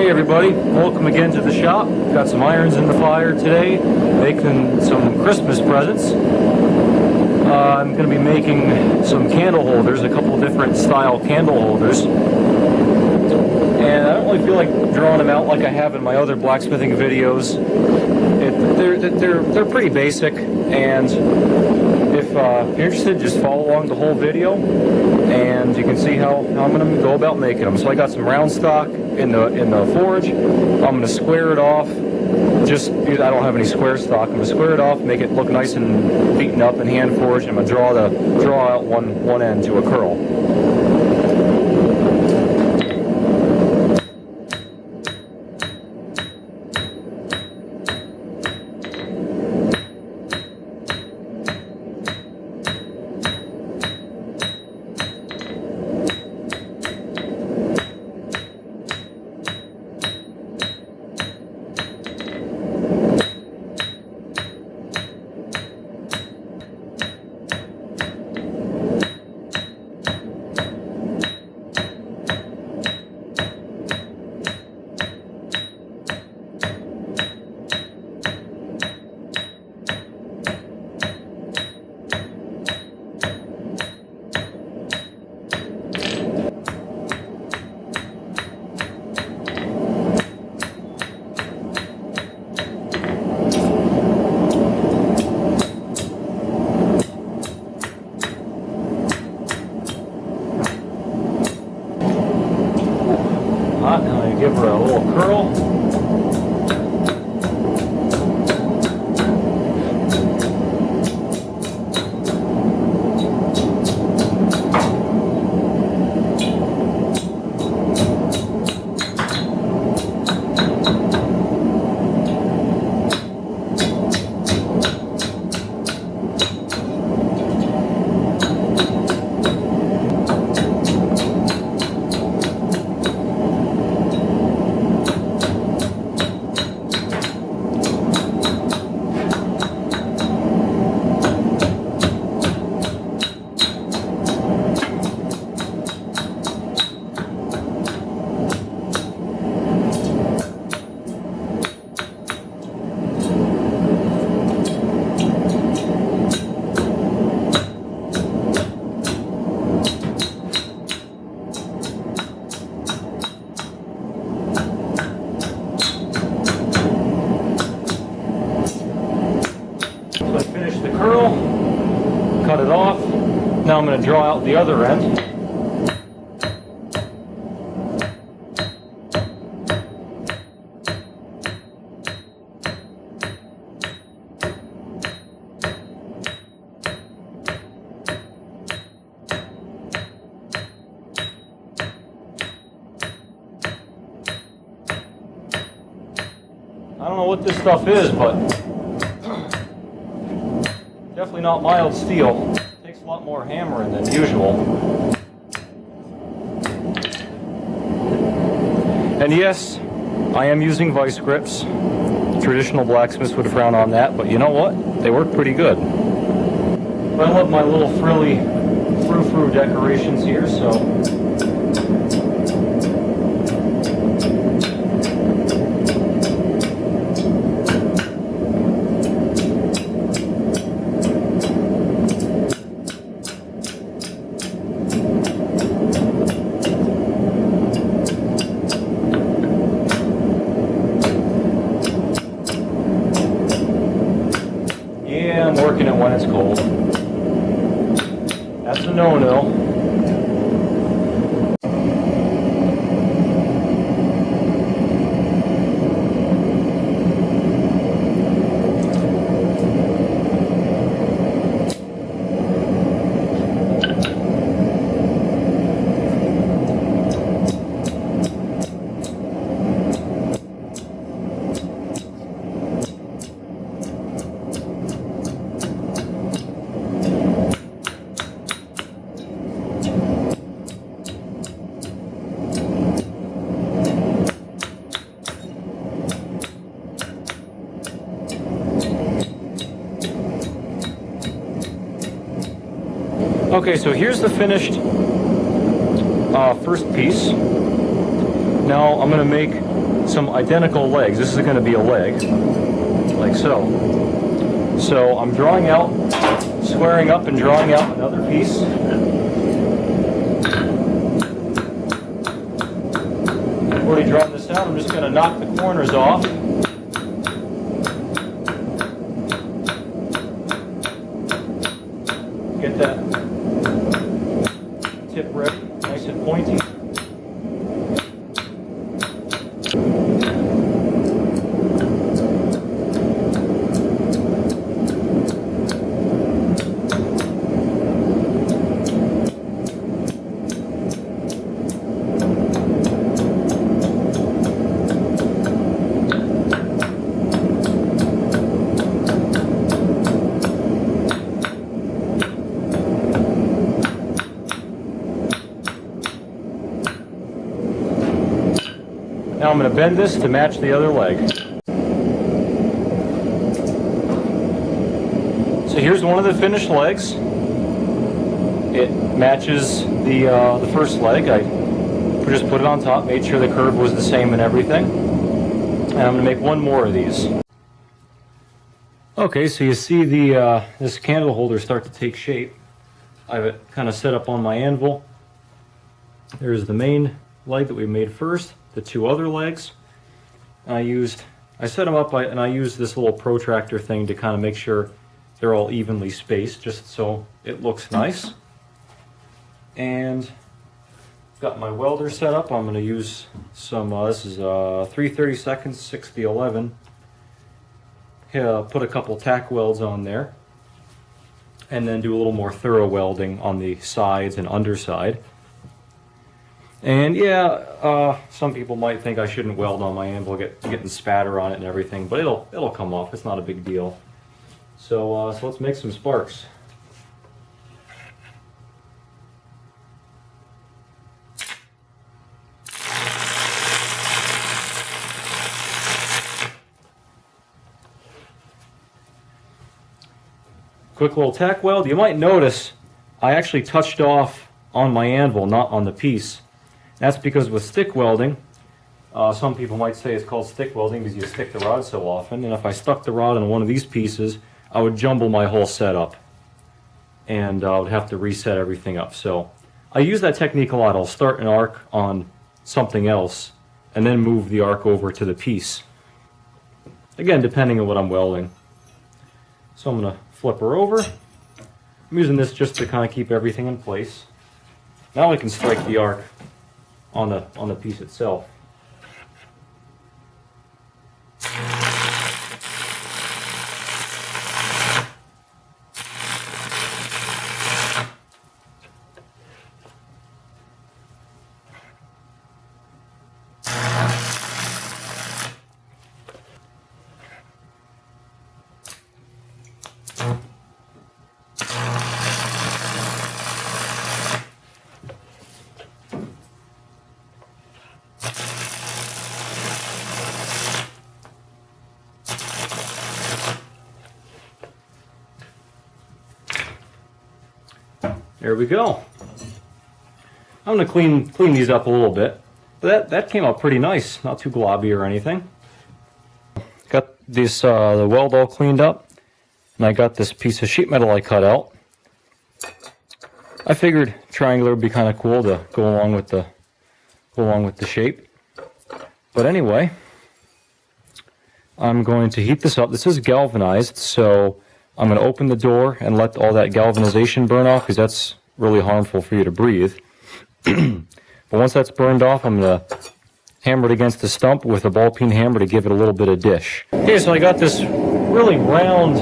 Hey everybody, welcome again to the shop. Got some irons in the fire today, making some Christmas presents. I'm going to be making some candle holders, a couple different style candle holders. And I don't really feel like drawing them out like I have in my other blacksmithing videos. They're pretty basic, and if you're interested, just follow along the whole video, and you can see how I'm going to go about making them. So I got some round stock in the forge. I'm going to square it off. I don't have any square stock. I'm going to square it off, make it look nice and beaten up and hand forged. I'm going to draw out one end to a curl. Now you give her a little curl. The curl, cut it off. Now I'm going to draw out the other end. I don't know what this stuff is, but definitely not mild steel. Takes a lot more hammering than usual. And yes, I am using vice grips. Traditional blacksmiths would frown on that, but you know what? They work pretty good. I love my little frilly frou-frou decorations here, so I'm working it when it's cold. That's a no-no. Okay, so here's the finished first piece. Now I'm going to make some identical legs. This is going to be a leg, like so. So I'm drawing out, squaring up and drawing out another piece. I've already drawn this out. I'm just going to knock the corners off. Get that tip ready, nice and pointy. Now I'm going to bend this to match the other leg. So here's one of the finished legs. It matches the first leg. I just put it on top, made sure the curve was the same and everything. And I'm going to make one more of these. Okay, so you see the this candle holder start to take shape. I have it kind of set up on my anvil. There's the main leg that we made first. The two other legs, I set them up and I used this little protractor thing to kind of make sure they're all evenly spaced, just so it looks nice. And got my welder set up. I'm going to use some, this is 3/32 6/11. Put a couple tack welds on there, and then do a little more thorough welding on the sides and underside. And yeah, some people might think I shouldn't weld on my anvil, getting spatter on it and everything, but it'll come off. It's not a big deal. So let's make some sparks. Quick little tack weld. You might notice I actually touched off on my anvil, not on the piece. That's because with stick welding, some people might say it's called stick welding because you stick the rod so often, and if I stuck the rod on one of these pieces, I would jumble my whole setup, and I would have to reset everything up. So I use that technique a lot. I'll start an arc on something else, and then move the arc over to the piece. Again, depending on what I'm welding. So I'm going to flip her over. I'm using this just to kind of keep everything in place. Now I can strike the arc on the piece itself. There we go. I'm going to clean these up a little bit. But that came out pretty nice, not too globby or anything. Got this the weld all cleaned up, and I got this piece of sheet metal I cut out. I figured triangular would be kind of cool to go along with the shape. But anyway, I'm going to heat this up. This is galvanized, so I'm going to open the door and let all that galvanization burn off, because that's really harmful for you to breathe. But once that's burned off, I'm going to hammer it against the stump with a ball peen hammer to give it a little bit of dish. Okay, so I got this really round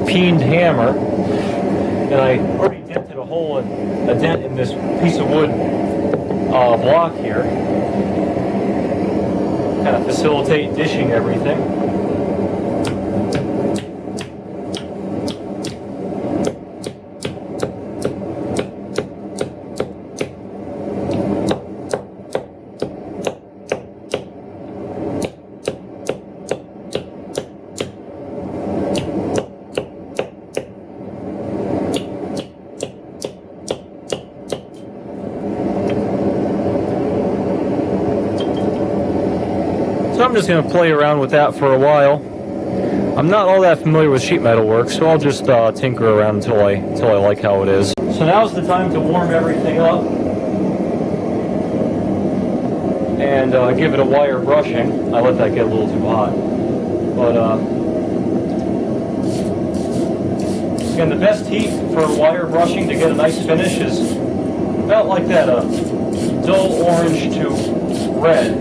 peened hammer, and I already dented a dent in this piece of wood block here. Kind of facilitate dishing everything. So I'm just going to play around with that for a while. I'm not all that familiar with sheet metal work, so I'll just tinker around until I like how it is. So now's the time to warm everything up and give it a wire brushing. I let that get a little too hot, but again, the best heat for wire brushing to get a nice finish is about like that, a dull orange to red.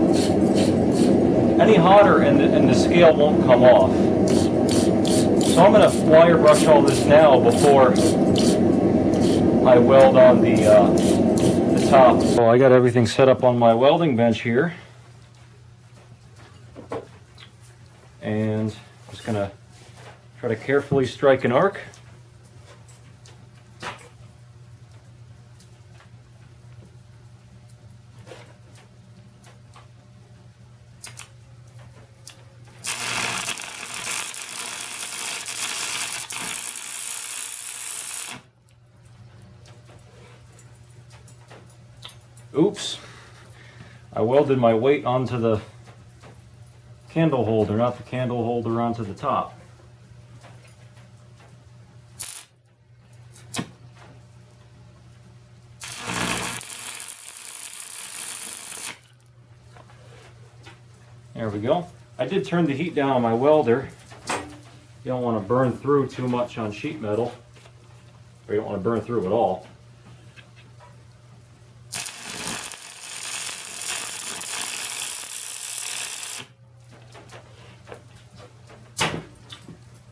Any hotter and the scale won't come off. So I'm going to wire brush all this now before I weld on the top. So I got everything set up on my welding bench here. And I'm just going to try to carefully strike an arc. Oops, I welded my weight onto the candle holder, not the candle holder onto the top. There we go. I did turn the heat down on my welder. You don't want to burn through too much on sheet metal, or you don't want to burn through at all.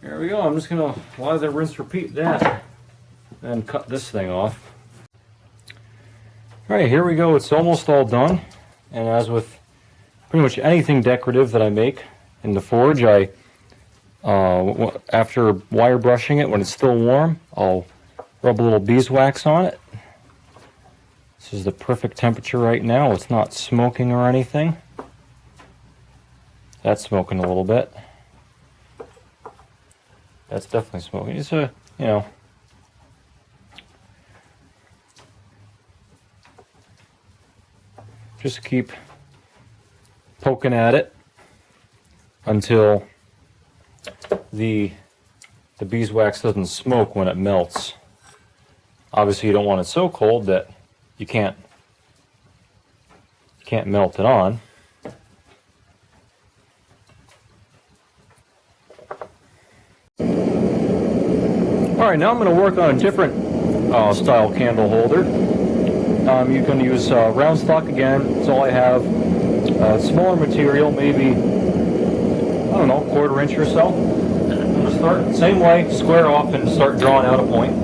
There we go. I'm just going to lather, rinse, repeat that, and cut this thing off. All right, here we go. It's almost all done. And as with pretty much anything decorative that I make in the forge, after wire brushing it, when it's still warm, I'll rub a little beeswax on it. This is the perfect temperature right now. It's not smoking or anything. That's smoking a little bit. That's definitely smoking. It's a, you know, just keep poking at it until the beeswax doesn't smoke when it melts. Obviously, you don't want it so cold that you can't melt it on. Alright, now I'm going to work on a different style candle holder. You can use round stock again, that's all I have. Smaller material, maybe, I don't know, 1/4 inch or so. I'm going to start same way, square off and start drawing out a point.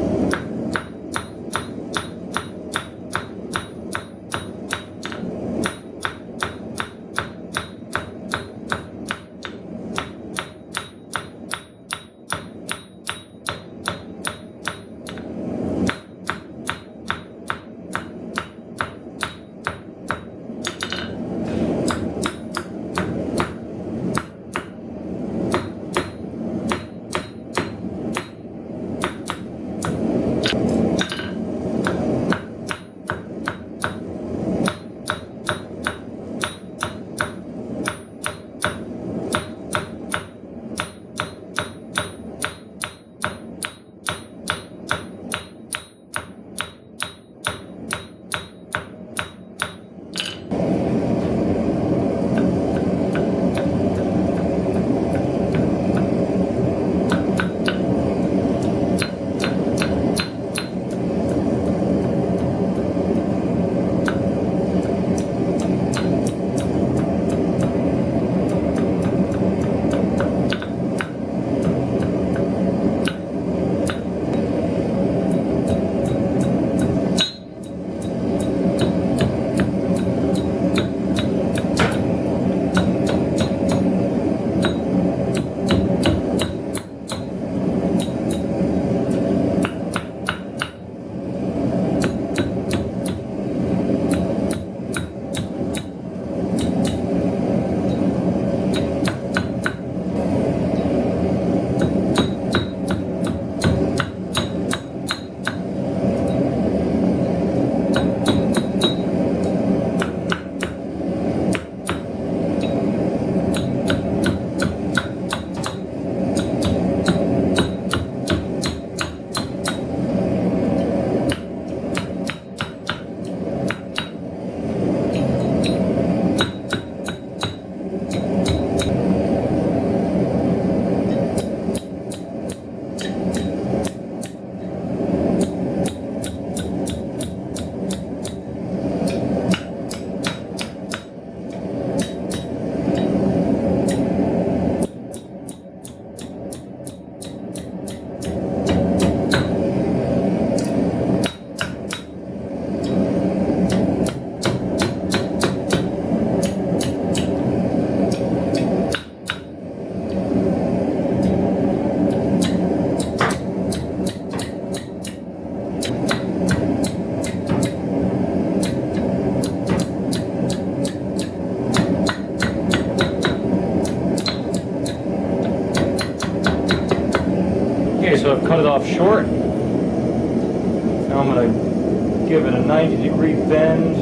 so I've cut it off short. Now I'm going to give it a 90-degree bend.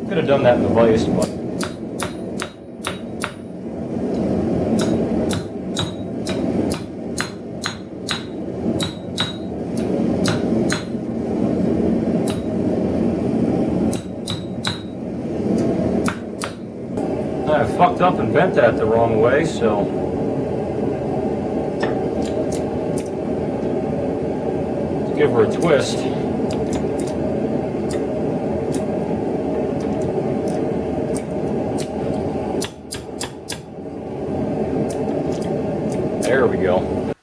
Could have done that in the vise, but I fucked up and bent that the wrong way, so let's give her a twist. There we go.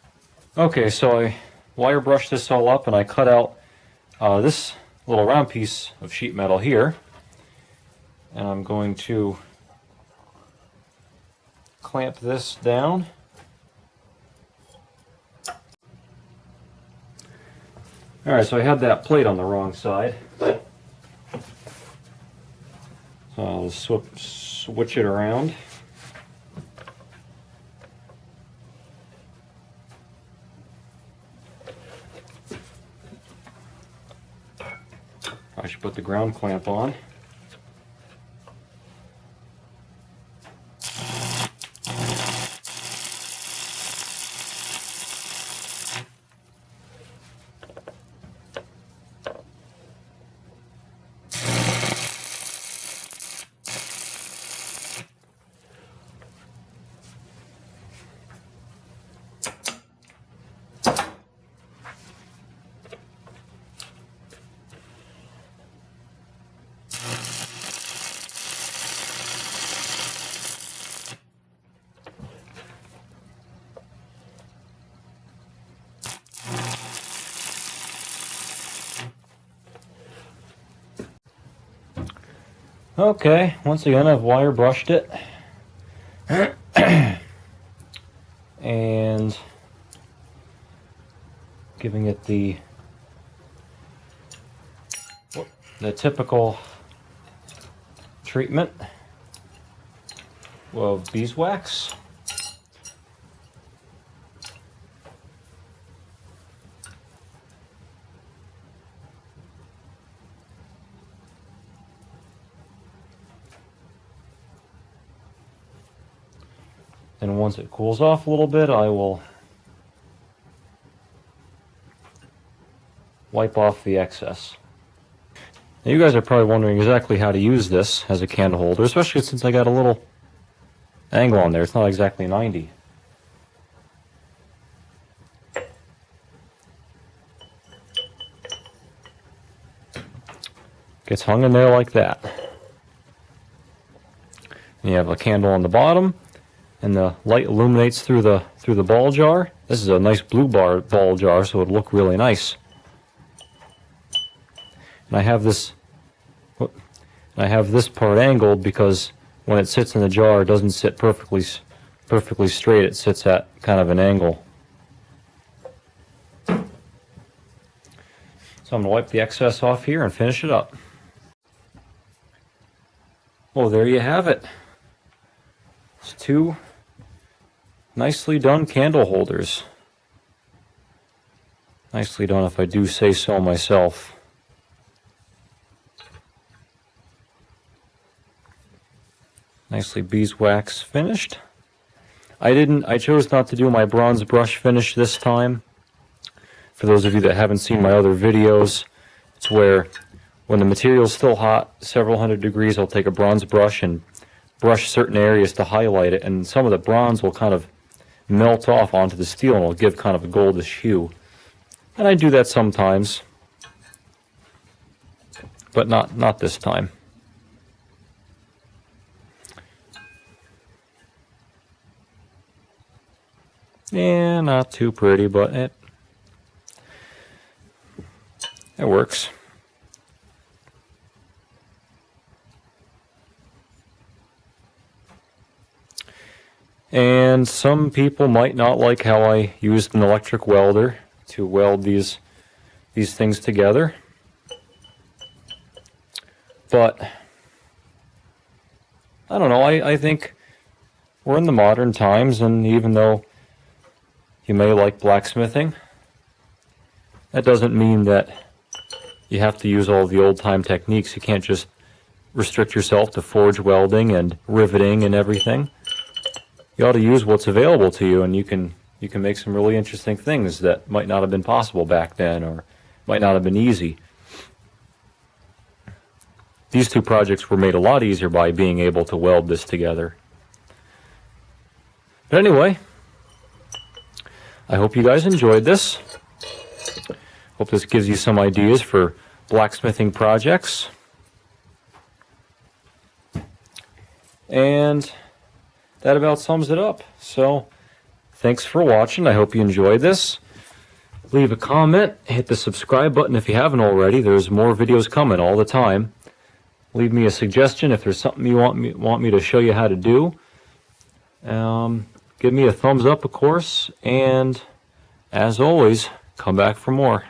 Okay, so I wire brushed this all up and I cut out this little round piece of sheet metal here, and I'm going to clamp this down. Alright, so I had that plate on the wrong side. So I'll switch it around. I should put the ground clamp on. Okay, once again I've wire brushed it and giving it the typical treatment of beeswax. And once it cools off a little bit, I will wipe off the excess. Now you guys are probably wondering exactly how to use this as a candle holder, especially since I got a little angle on there. It's not exactly 90. Gets hung in there like that. And you have a candle on the bottom, and the light illuminates through the ball jar. This is a nice blue ball jar, so it'll look really nice. And I have this part angled because when it sits in the jar, it doesn't sit perfectly straight. It sits at kind of an angle. So I'm going to wipe the excess off here and finish it up. Well, there you have it. It's two nicely done candle holders. Nicely done, if I do say so myself. Nicely beeswax finished. I chose not to do my bronze brush finish this time. For those of you that haven't seen my other videos, it's where when the material is still hot, several hundred degrees, I'll take a bronze brush and brush certain areas to highlight it, and some of the bronze will kind of melt off onto the steel and it'll give kind of a goldish hue. And I do that sometimes, but not this time. Yeah, not too pretty, but it works. And some people might not like how I used an electric welder to weld these things together. But I don't know, I think we're in the modern times, and even though you may like blacksmithing, that doesn't mean that you have to use all the old-time techniques. You can't just restrict yourself to forge welding and riveting and everything. You ought to use what's available to you, and you can make some really interesting things that might not have been possible back then, or might not have been easy. These two projects were made a lot easier by being able to weld this together. But anyway, I hope you guys enjoyed this. Hope this gives you some ideas for blacksmithing projects. And that about sums it up. So, thanks for watching. I hope you enjoyed this. Leave a comment, hit the subscribe button if you haven't already. There's more videos coming all the time. Leave me a suggestion if there's something you want me to show you how to do. Give me a thumbs up, of course, and as always, come back for more.